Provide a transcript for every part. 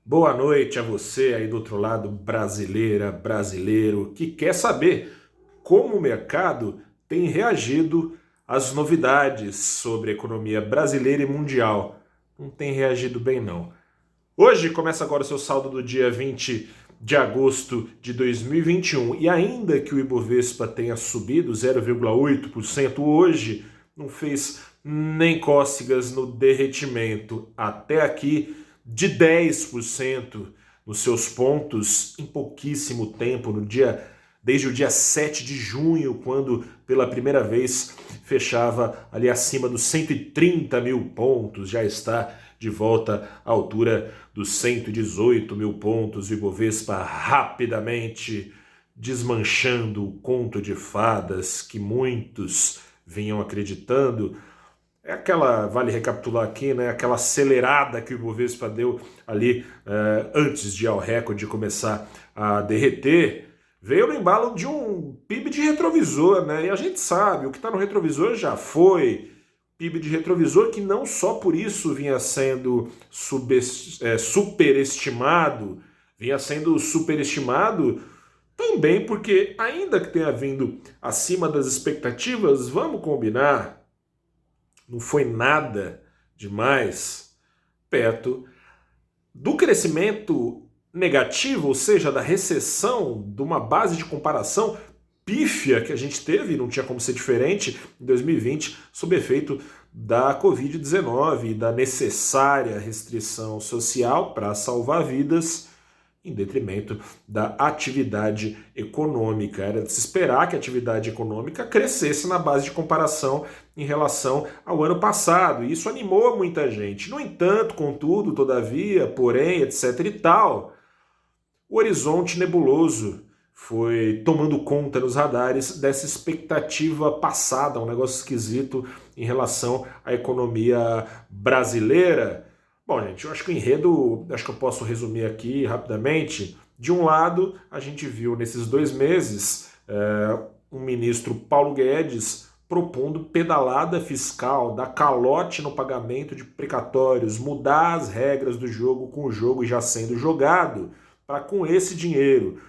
Boa noite a você aí do outro lado, brasileira, brasileiro, que quer saber como o mercado tem reagido às novidades sobre a economia brasileira e mundial. Não tem reagido bem, não. Hoje começa agora o seu saldo do dia 20 de agosto de 2021 e ainda que o Ibovespa tenha subido 0,8% hoje, não fez nem cócegas no derretimento até aqui de 10% nos seus pontos em pouquíssimo tempo, desde o dia 7 de junho, quando pela primeira vez fechava ali acima dos 130 mil pontos, já está de volta à altura dos 118 mil pontos, o Ibovespa rapidamente desmanchando o conto de fadas que muitos vinham acreditando. É aquela, vale recapitular aqui, né? Aquela acelerada que o Ibovespa deu ali antes de ir ao recorde começar a derreter, veio no embalo de um PIB de retrovisor, né? E a gente sabe, o que está no retrovisor já foi PIB de retrovisor que não só por isso vinha sendo superestimado também porque, ainda que tenha vindo acima das expectativas, vamos combinar, não foi nada demais perto do crescimento negativo, ou seja, da recessão, de uma base de comparação pífia que a gente teve, não tinha como ser diferente, em 2020, sob efeito da Covid-19 e da necessária restrição social para salvar vidas, em detrimento da atividade econômica. Era de se esperar que a atividade econômica crescesse na base de comparação em relação ao ano passado, e isso animou muita gente. No entanto, contudo, todavia, porém, etc e tal, o horizonte nebuloso foi tomando conta nos radares dessa expectativa passada, um negócio esquisito em relação à economia brasileira. Bom, gente, eu acho que o enredo, acho que eu posso resumir aqui rapidamente. De um lado, a gente viu nesses 2 meses um ministro Paulo Guedes propondo pedalada fiscal, dar calote no pagamento de precatórios, mudar as regras do jogo com o jogo já sendo jogado, para com esse dinheiro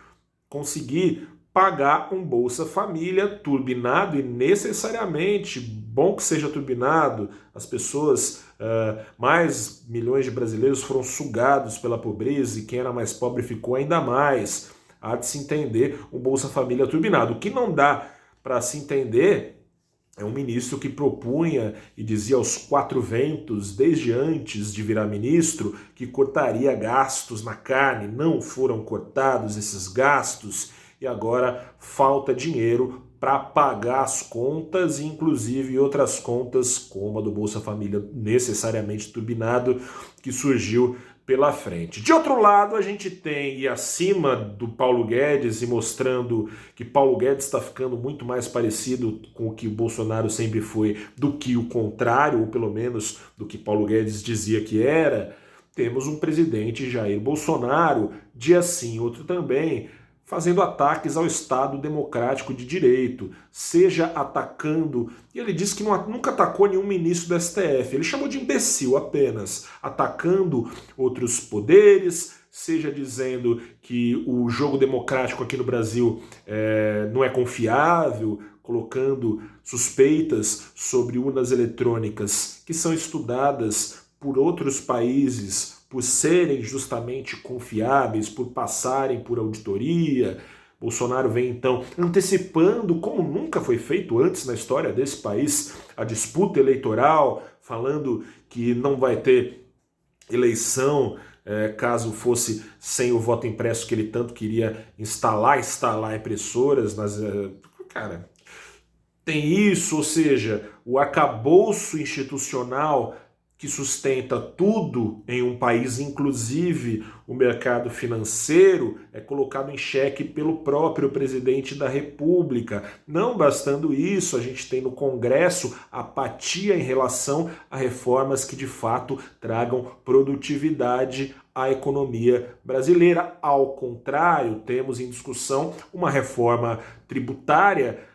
conseguir pagar um Bolsa Família turbinado e necessariamente bom que seja turbinado. As pessoas, mais milhões de brasileiros foram sugados pela pobreza e quem era mais pobre ficou ainda mais. Há de se entender um Bolsa Família turbinado. O que não dá para se entender é um ministro que propunha e dizia aos quatro ventos, desde antes de virar ministro, que cortaria gastos na carne. Não foram cortados esses gastos e agora falta dinheiro para pagar as contas, inclusive outras contas, como a do Bolsa Família necessariamente turbinado, que surgiu pela frente. De outro lado, a gente tem, e acima do Paulo Guedes, e mostrando que Paulo Guedes está ficando muito mais parecido com o que o Bolsonaro sempre foi do que o contrário, ou pelo menos do que Paulo Guedes dizia que era, temos um presidente Jair Bolsonaro, dia sim, outro também, fazendo ataques ao Estado democrático de direito, seja atacando, e ele disse que nunca atacou nenhum ministro do STF, ele chamou de imbecil apenas, atacando outros poderes, seja dizendo que o jogo democrático aqui no Brasil não é confiável, colocando suspeitas sobre urnas eletrônicas que são estudadas por outros países, por serem justamente confiáveis, por passarem por auditoria. Bolsonaro vem então antecipando, como nunca foi feito antes na história desse país, a disputa eleitoral, falando que não vai ter eleição caso fosse sem o voto impresso que ele tanto queria instalar impressoras nas... Cara, tem isso, ou seja, o arcabouço institucional que sustenta tudo em um país, inclusive o mercado financeiro, é colocado em xeque pelo próprio presidente da República. Não bastando isso, a gente tem no Congresso apatia em relação a reformas que de fato tragam produtividade à economia brasileira. Ao contrário, temos em discussão uma reforma tributária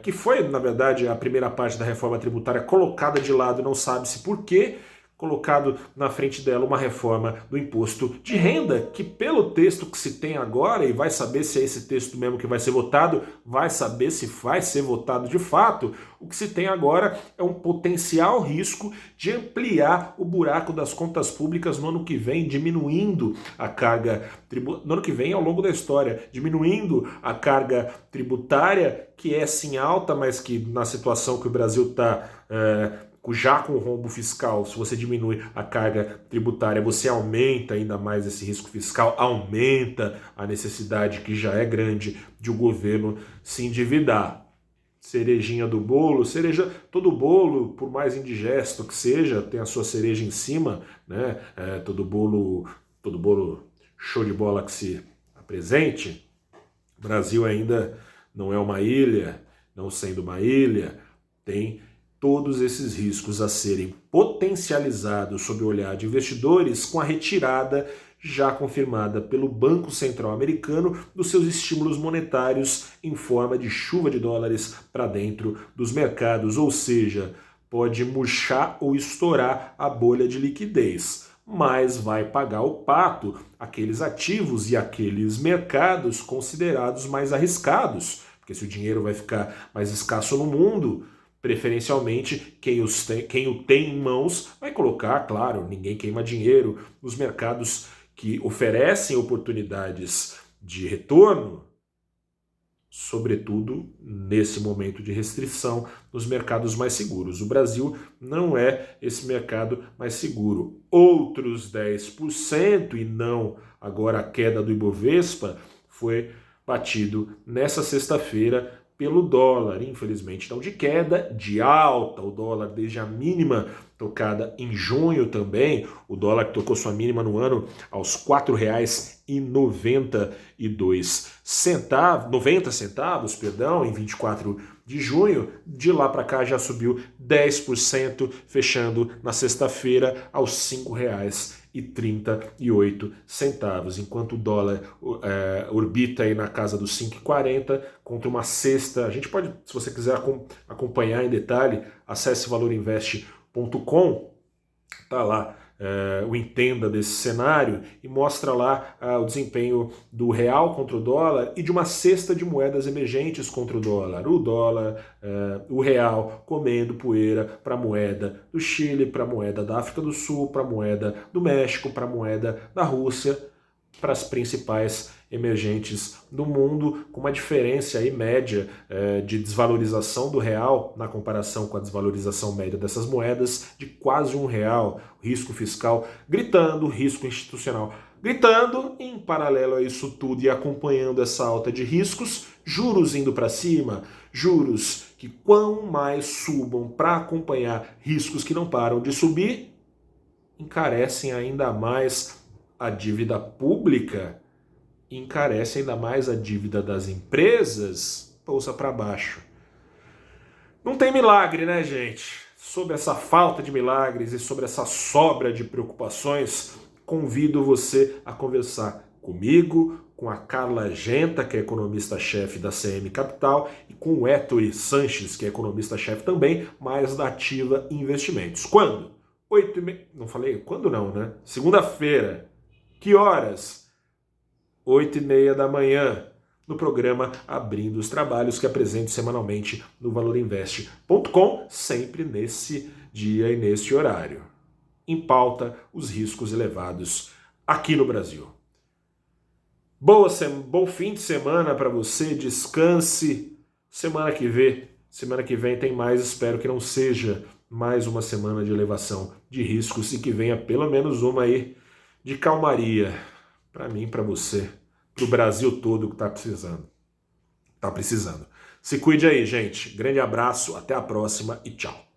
que foi, na verdade, a primeira parte da reforma tributária colocada de lado, não sabe-se por quê, colocado na frente dela uma reforma do imposto de renda, que pelo texto que se tem agora, e vai saber se é esse texto mesmo que vai ser votado, vai saber se vai ser votado de fato, o que se tem agora é um potencial risco de ampliar o buraco das contas públicas no ano que vem, diminuindo a carga tributária, no ano que vem ao longo da história, diminuindo a carga tributária, que é sim alta, mas que na situação que o Brasil está já com o rombo fiscal, se você diminui a carga tributária, você aumenta ainda mais esse risco fiscal, aumenta a necessidade que já é grande de o governo se endividar. Cerejinha do bolo, todo bolo, por mais indigesto que seja, tem a sua cereja em cima, né? Todo bolo show de bola que se apresente. O Brasil ainda não é uma ilha, não sendo uma ilha, tem todos esses riscos a serem potencializados sob o olhar de investidores com a retirada já confirmada pelo Banco Central americano dos seus estímulos monetários em forma de chuva de dólares para dentro dos mercados, ou seja, pode murchar ou estourar a bolha de liquidez, mas vai pagar o pato aqueles ativos e aqueles mercados considerados mais arriscados, porque se o dinheiro vai ficar mais escasso no mundo, preferencialmente, quem o tem em mãos vai colocar, claro, ninguém queima dinheiro, nos mercados que oferecem oportunidades de retorno, sobretudo nesse momento de restrição, nos mercados mais seguros. O Brasil não é esse mercado mais seguro. Outros 10%, e não agora a queda do Ibovespa, foi batido nessa sexta-feira pelo dólar, infelizmente. Então, de queda, de alta, o dólar desde a mínima tocada em junho também, o dólar que tocou sua mínima no ano aos R$ 4,90 em 24 de junho, de lá para cá já subiu 10%, fechando na sexta-feira aos R$ 5,38, enquanto o dólar orbita aí na casa dos 5,40 contra uma cesta. A gente pode, se você quiser acompanhar em detalhe, acesse valorinvest.com, tá lá o entenda desse cenário e mostra lá o desempenho do real contra o dólar e de uma cesta de moedas emergentes contra o dólar, o real comendo poeira para a moeda do Chile, para a moeda da África do Sul, para a moeda do México, para a moeda da Rússia, para as principais emergentes do mundo, com uma diferença aí média de desvalorização do real na comparação com a desvalorização média dessas moedas de quase R$1, risco fiscal gritando, risco institucional gritando, em paralelo a isso tudo e acompanhando essa alta de riscos, juros indo para cima, juros que quanto mais subam para acompanhar riscos que não param de subir, encarecem ainda mais a dívida pública, encarece ainda mais a dívida das empresas, pousa para baixo. Não tem milagre, né, gente? Sobre essa falta de milagres e sobre essa sobra de preocupações, convido você a conversar comigo, com a Carla Genta, que é economista-chefe da CM Capital, e com o Ettore Sanches, que é economista-chefe também, mas da Ativa Investimentos. Quando? 8h30. Não falei? Quando não, né? Segunda-feira. Que horas? 8h30 da manhã, no programa Abrindo os Trabalhos, que apresento semanalmente no valorinvest.com, sempre nesse dia e nesse horário. Em pauta, os riscos elevados aqui no Brasil. Bom fim de semana para você, descanse. Semana que vem tem mais, espero que não seja mais uma semana de elevação de riscos e que venha pelo menos uma aí de calmaria. Para mim, para você, para o Brasil todo que está precisando. Se cuide aí, gente. Grande abraço, até a próxima e tchau.